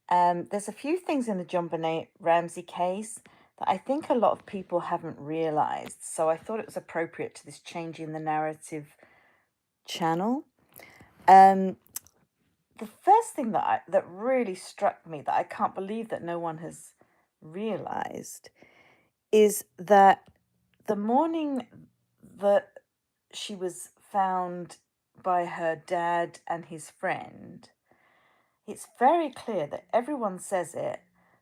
There's a few things in the JonBenet Ramsey case that I think a lot of people haven't realized. So I thought it was appropriate to this Changing the Narrative channel. Um, the first thing that really struck me that I can't believe that no one has realized is that the morning that she was found by her dad and his friend, it's very clear that everyone says it.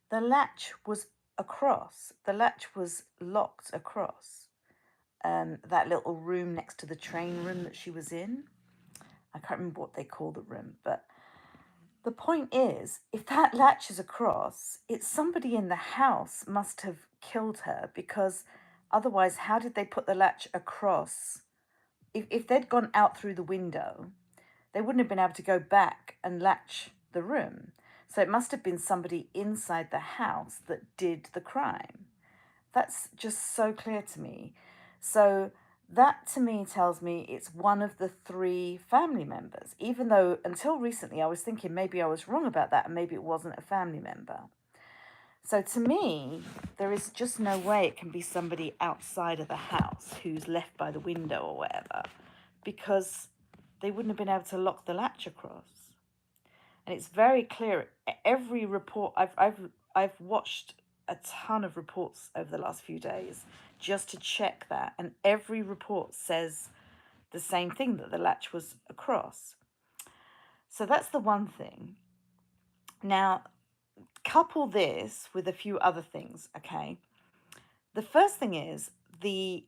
The latch was across. The latch was locked across that little room next to the train room that she was in. I can't remember what they call the room, but the point is, if that latch is across, it's somebody in the house must have killed her, because otherwise, how did they put the latch across? If they'd gone out through the window, they wouldn't have been able to go back and latch the room. So it must have been somebody inside the house that did the crime. That's just so clear to me. So that to me tells me it's one of the three family members, even though until recently I was thinking maybe I was wrong about that and maybe it wasn't a family member. So to me, there is just no way it can be somebody outside of the house who's left by the window or whatever, because they wouldn't have been able to lock the latch across. And it's very clear. Every report I've watched a ton of reports over the last few days just to check that, and every report says the same thing, that the latch was across. So that's the one thing. Now, couple this with a few other things, okay? The first thing is the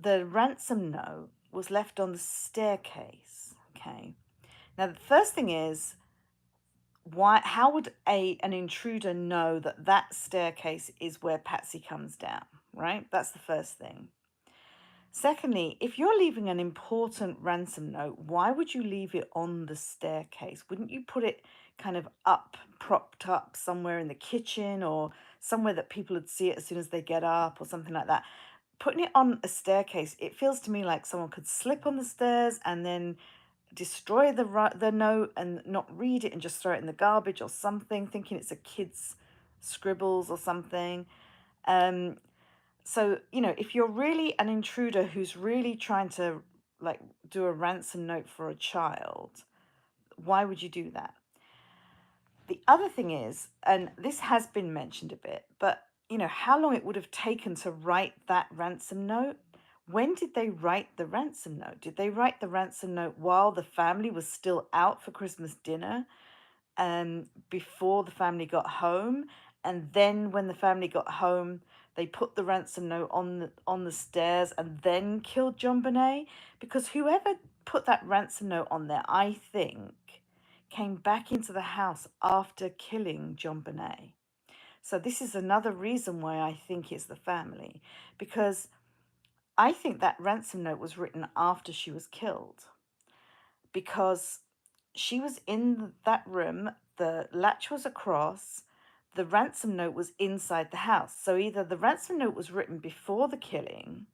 ransom note was left on the staircase, okay? Now, the first thing is, how would an intruder know that that staircase is where Patsy comes down, right? That's the first thing. Secondly, if you're leaving an important ransom note, why would you leave it on the staircase? Wouldn't you put it kind of up, propped up somewhere in the kitchen, or somewhere that people would see it as soon as they get up, or something like that? Putting it on a staircase, it feels to me like someone could slip on the stairs and then destroy the note and not read it and just throw it in the garbage or something, thinking it's a kid's scribbles or something. So, if you're really an intruder who's really trying to like do a ransom note for a child, why would you do that? The other thing is, and this has been mentioned a bit, but how long it would have taken to write that ransom note. When did they write the ransom note? Did they write the ransom note while the family was still out for Christmas dinner, before the family got home? And then when the family got home, they put the ransom note on the stairs and then killed JonBenet? Because whoever put that ransom note on there, I think, came back into the house after killing JonBenet. So this is another reason why I think it's the family, because I think that ransom note was written after she was killed, because she was in that room, the latch was across, the ransom note was inside the house. So either the ransom note was written before the killing,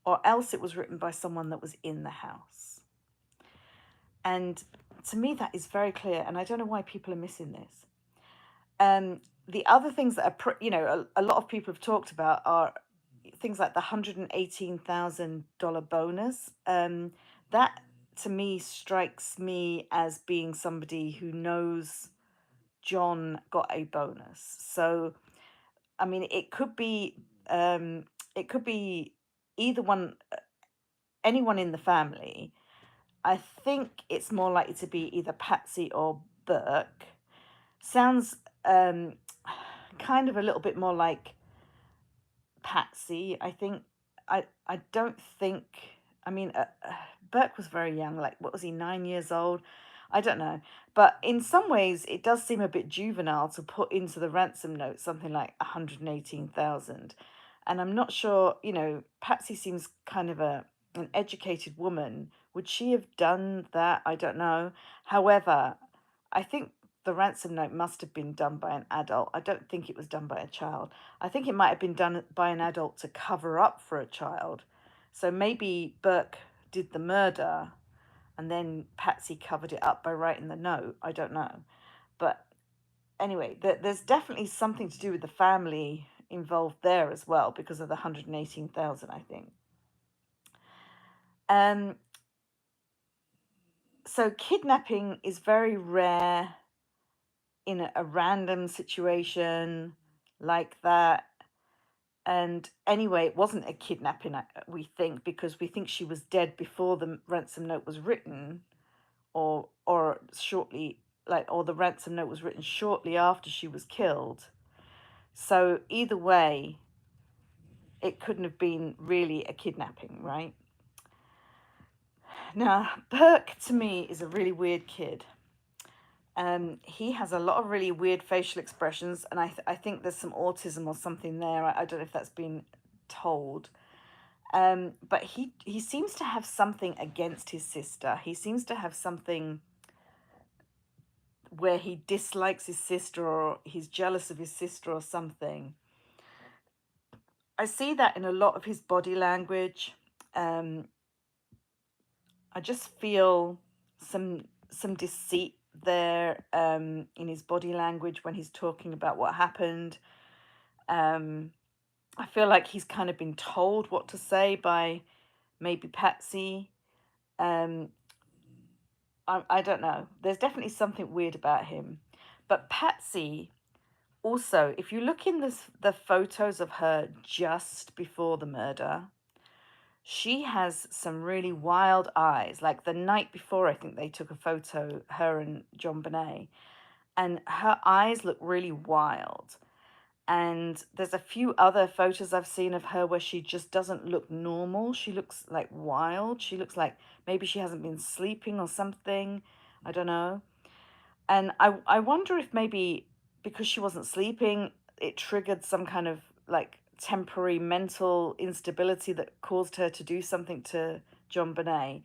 or else it was written by someone that was in the house. And to me, that is very clear, and I don't know why people are missing this. The other things that are, a lot of people have talked about are things like the $118,000 bonus. That to me strikes me as being somebody who knows John got a bonus. So, I mean, it could be either one, anyone in the family. I think it's more likely to be either Patsy or Burke. Sounds kind of a little bit more like Patsy. I think I don't think. I mean, Burke was very young. Like, what was he, 9 years old? I don't know. But in some ways, it does seem a bit juvenile to put into the ransom note something like 118,000. And I'm not sure. Patsy seems kind of an educated woman. Would she have done that? I don't know. However, I think the ransom note must have been done by an adult. I don't think it was done by a child. I think it might have been done by an adult to cover up for a child. So maybe Burke did the murder and then Patsy covered it up by writing the note. I don't know. But anyway, there's definitely something to do with the family involved there as well because of the 118,000, I think. Um, so kidnapping is very rare in a random situation like that. And anyway, it wasn't a kidnapping, we think, because we think she was dead before the ransom note was written, or shortly, like, or the ransom note was written shortly after she was killed. So either way, it couldn't have been really a kidnapping, right? Now, Burke to me is a really weird kid. He has a lot of really weird facial expressions, and I think there's some autism or something there. I don't know if that's been told. But he seems to have something against his sister. He seems to have something where he dislikes his sister, or he's jealous of his sister or something. I see that in a lot of his body language. I just feel some deceit there in his body language when he's talking about what happened. I feel like he's kind of been told what to say by maybe Patsy. Um, I don't know. There's definitely something weird about him. But Patsy, also, if you look in the photos of her just before the murder, she has some really wild eyes. Like the night before, I think they took a photo, her and JonBenet, and her eyes look really wild. And there's a few other photos I've seen of her where she just doesn't look normal. She looks like wild. She looks like maybe she hasn't been sleeping or something. I don't know. And I wonder if maybe because she wasn't sleeping, it triggered some kind of like temporary mental instability that caused her to do something to JonBenet,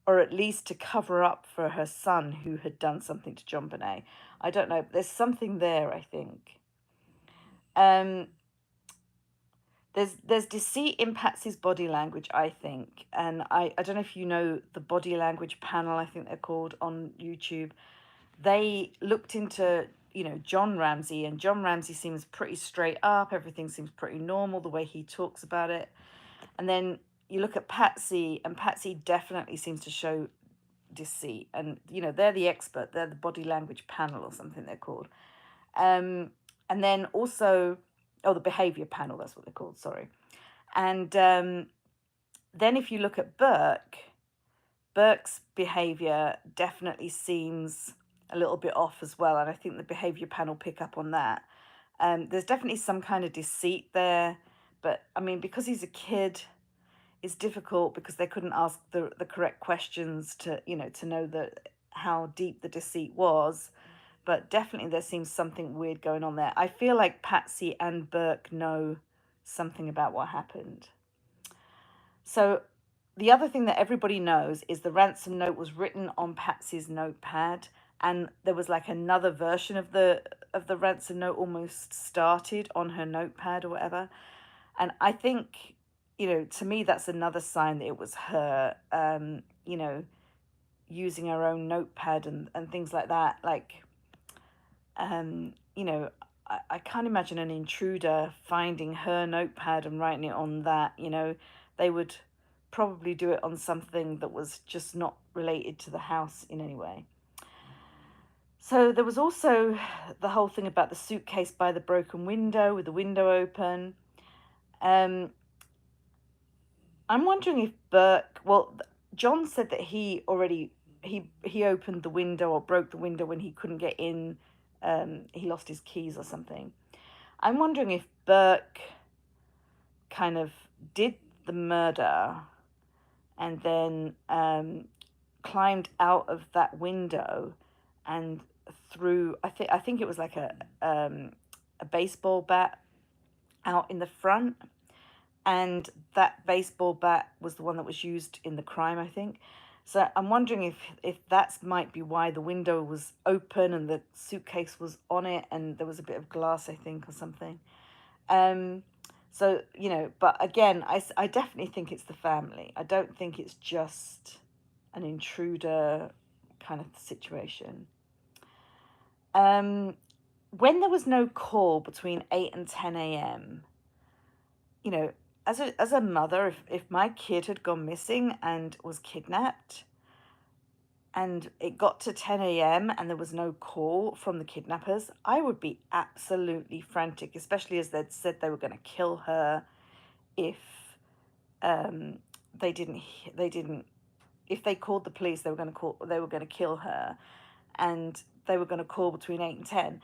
or at least to cover up for her son who had done something to JonBenet. I don't know. There's something there, I think. Um, there's deceit in Patsy's body language, I think. And I don't know if you know the body language panel, I think they're called, on YouTube. They looked into, John Ramsey, and John Ramsey seems pretty straight up. Everything seems pretty normal, the way he talks about it. And then you look at Patsy, and Patsy definitely seems to show deceit. And, they're the expert. They're the body language panel or something they're called. And then also, the behavior panel, that's what they're called, sorry. And then if you look at Burke's behavior definitely seems a little bit off as well. And I think the behavior panel pick up on that. There's definitely some kind of deceit there. But I mean, because he's a kid, it's difficult because they couldn't ask the correct questions to know how deep the deceit was. But definitely there seems something weird going on there. I feel like Patsy and Burke know something about what happened. So the other thing that everybody knows is the ransom note was written on Patsy's notepad, and there was like another version of the ransom note almost started on her notepad or whatever. And I think, to me that's another sign that it was her, using her own notepad and things like that. Like, I can't imagine an intruder finding her notepad and writing it on that. They would probably do it on something that was just not related to the house in any way. So there was also the whole thing about the suitcase by the broken window with the window open. I'm wondering if Burke, well, John said that he opened the window or broke the window when he couldn't get in. He lost his keys or something. I'm wondering if Burke kind of did the murder and then climbed out of that window and threw. I think it was like a baseball bat out in the front, and that baseball bat was the one that was used in the crime, I think. So I'm wondering if that might be why the window was open and the suitcase was on it, and there was a bit of glass, I think, or something. So, but again, I definitely think it's the family. I don't think it's just an intruder kind of situation. Um, when there was no call between 8 and 10 a.m., you know, as a mother, if my kid had gone missing and was kidnapped, and it got to 10 a.m. and there was no call from the kidnappers, I would be absolutely frantic, especially as they'd said they were going to kill her if um, they didn't, they didn't, if they called the police, they were going to kill her, and they were going to call between 8 and 10.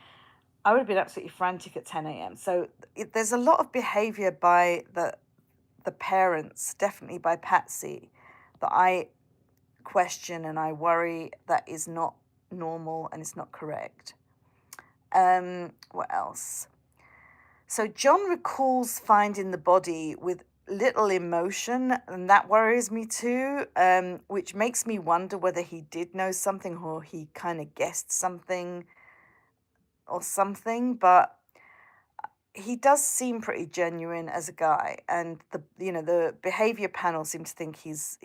I would have been absolutely frantic at 10 a.m. So there's a lot of behavior by the parents, definitely by Patsy, that I question and I worry that is not normal and it's not correct. What else? So John recalls finding the body with little emotion, and that worries me too, which makes me wonder whether he did know something or he kind of guessed something or something. But he does seem pretty genuine as a guy, and the behavior panel seem to think his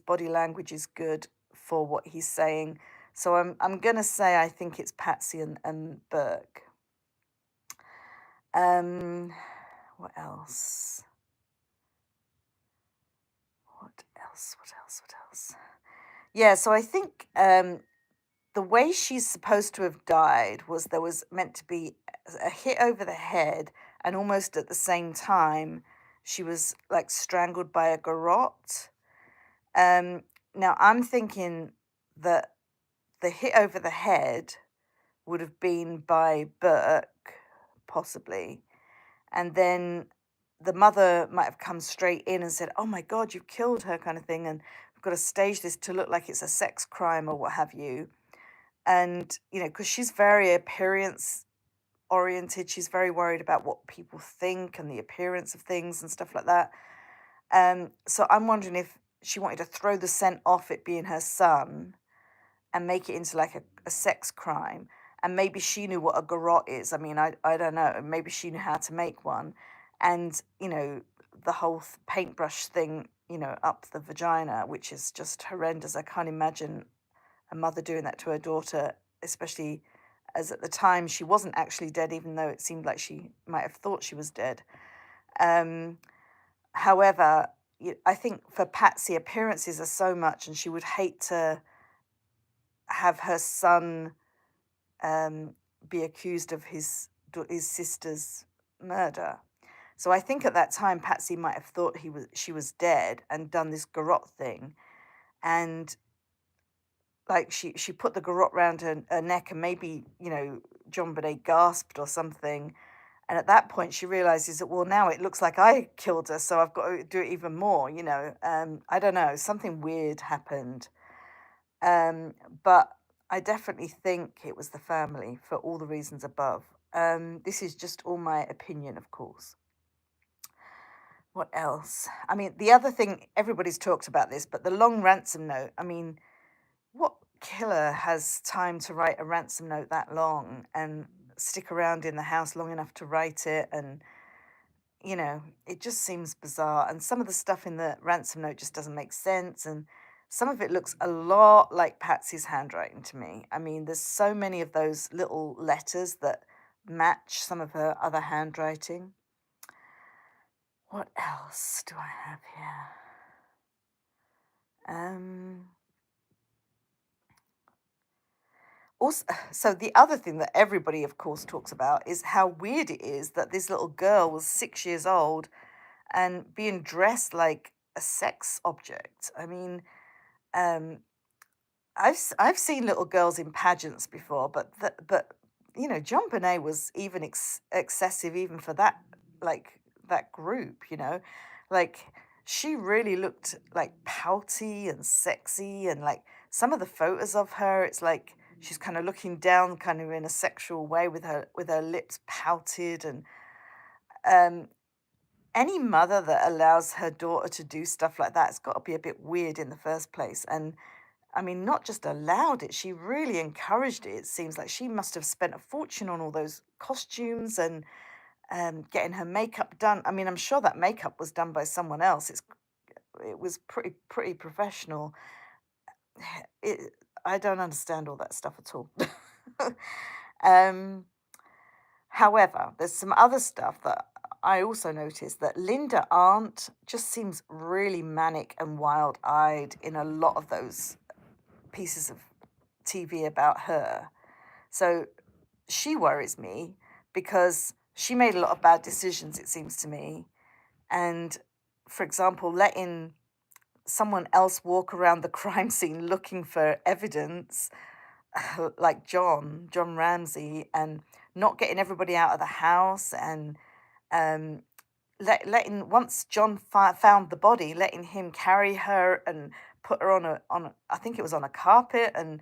body language is good for what he's saying. So I'm gonna say I think it's Patsy and Burke. Um, what else? What else? What else? What else? Yeah, so I think the way she's supposed to have died was there was meant to be a hit over the head, and almost at the same time, she was like strangled by a garrote. Um, Now I'm thinking that the hit over the head would have been by Burke, possibly. And then the mother might have come straight in and said, "Oh my God, you've killed her," kind of thing. And we've got to stage this to look like it's a sex crime or what have you. And, because she's very appearance oriented, she's very worried about what people think and the appearance of things and stuff like that. So I'm wondering if she wanted to throw the scent off it being her son and make it into like a sex crime. And maybe she knew what a garrote is. I mean, I don't know. Maybe she knew how to make one. And, the whole paintbrush thing, up the vagina, which is just horrendous. I can't imagine a mother doing that to her daughter, especially as at the time she wasn't actually dead, even though it seemed like she might have thought she was dead. Um, However, I think for Patsy, appearances are so much, and she would hate to have her son um, be accused of his sister's murder. So I think at that time Patsy might have thought she was dead and done this garrote thing, and like she put the garrote round her neck, and maybe JonBenet gasped or something, and at that point she realizes that, well, now it looks like I killed her, so I've got to do it even more. I don't know, something weird happened. Um, but I definitely think it was the family for all the reasons above. This is just all my opinion, of course. What else? I mean, the other thing, everybody's talked about this, but the long ransom note. I mean, what killer has time to write a ransom note that long and stick around in the house long enough to write it? And, it just seems bizarre. And some of the stuff in the ransom note just doesn't make sense. And some of it looks a lot like Patsy's handwriting to me. I mean, there's so many of those little letters that match some of her other handwriting. What else do I have here? Also, so the other thing that everybody, of course, talks about is how weird it is that this little girl was 6 years old and being dressed like a sex object. I mean, um, I've seen little girls in pageants before, but JonBenet was even excessive even for that, like that group. Like she really looked like pouty and sexy, and like some of the photos of her, it's like she's kind of looking down, kind of in a sexual way with her lips pouted, and um, any mother that allows her daughter to do stuff like that has got to be a bit weird in the first place. And I mean, not just allowed it, she really encouraged it. It seems like she must have spent a fortune on all those costumes and getting her makeup done. I mean, I'm sure that makeup was done by someone else. It was pretty professional. It, I don't understand all that stuff at all. um, However, there's some other stuff that I also noticed that Linda Arndt just seems really manic and wild-eyed in a lot of those pieces of TV about her. So she worries me because she made a lot of bad decisions, it seems to me. And for example, letting someone else walk around the crime scene looking for evidence, like John Ramsey, and not getting everybody out of the house, and um, letting once John found the body, letting him carry her and put her I think it was on a carpet, and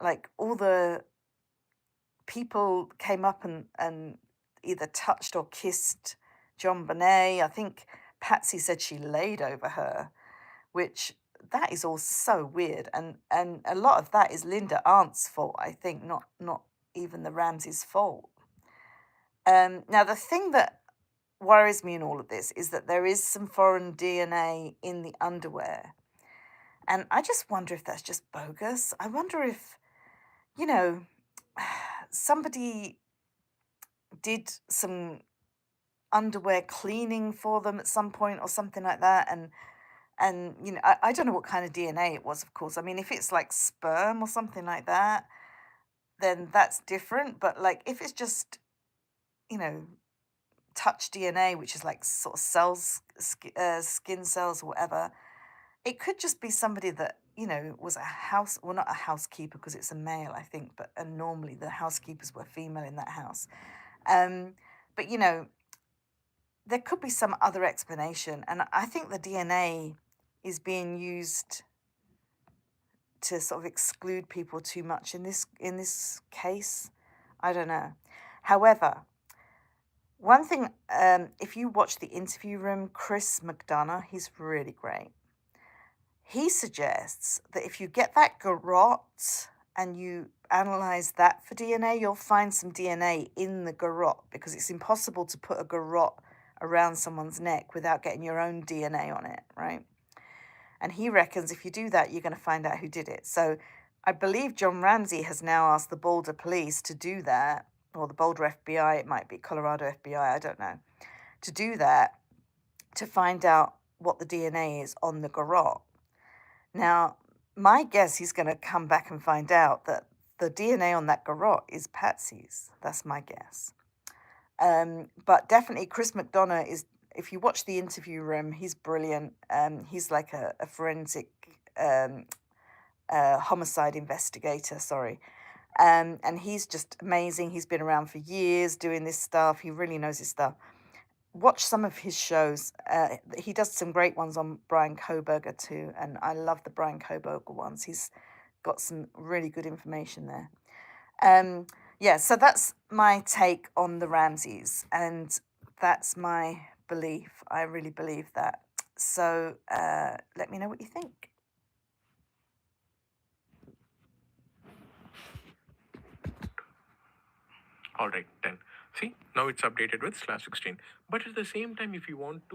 like all the people came up and either touched or kissed JonBenet. I think Patsy said she laid over her, which that is all so weird, and a lot of that is Linda Arndt's fault, I think, not even the Ramseys' fault. Now the thing that worries me in all of this is that there is some foreign DNA in the underwear, and I just wonder if that's just bogus. I wonder if, you know, somebody did some underwear cleaning for them at some point or something like that, and I don't know what kind of DNA it was, of course. I mean, if it's like sperm or something like that, then that's different. But like if it's just, you know, touch DNA, which is like sort of cells, skin cells or whatever, it could just be somebody that, was well, not a housekeeper because it's a male, I think, but and normally the housekeepers were female in that house. Um, but there could be some other explanation, and I think the DNA is being used to sort of exclude people too much in this case. I don't know. However, one thing, if you watch The Interview Room, Chris McDonough, he's really great. He suggests that if you get that garrote and you analyze that for DNA, you'll find some DNA in the garrote, because it's impossible to put a garrote around someone's neck without getting your own DNA on it, right? And he reckons if you do that, you're going to find out who did it. So I believe John Ramsey has now asked the Boulder police to do that, or the Boulder FBI, it might be Colorado FBI, I don't know, to do that, to find out what the DNA is on the garrote. Now, my guess, he's going to come back and find out that the DNA on that garrote is Patsy's. That's my guess. But definitely Chris McDonough is, if you watch The Interview Room, he's brilliant. He's like a forensic homicide investigator, sorry. And he's just amazing. He's been around for years doing this stuff. He really knows his stuff. Watch some of his shows. He does some great ones on Brian Koberger too, and I love the Brian Koberger ones. He's got some really good information there. Yeah, so that's my take on the Ramseys, and that's my belief. I really believe that. So let me know what you think. All right, then. See, now it's updated with /16. But at the same time, if you want to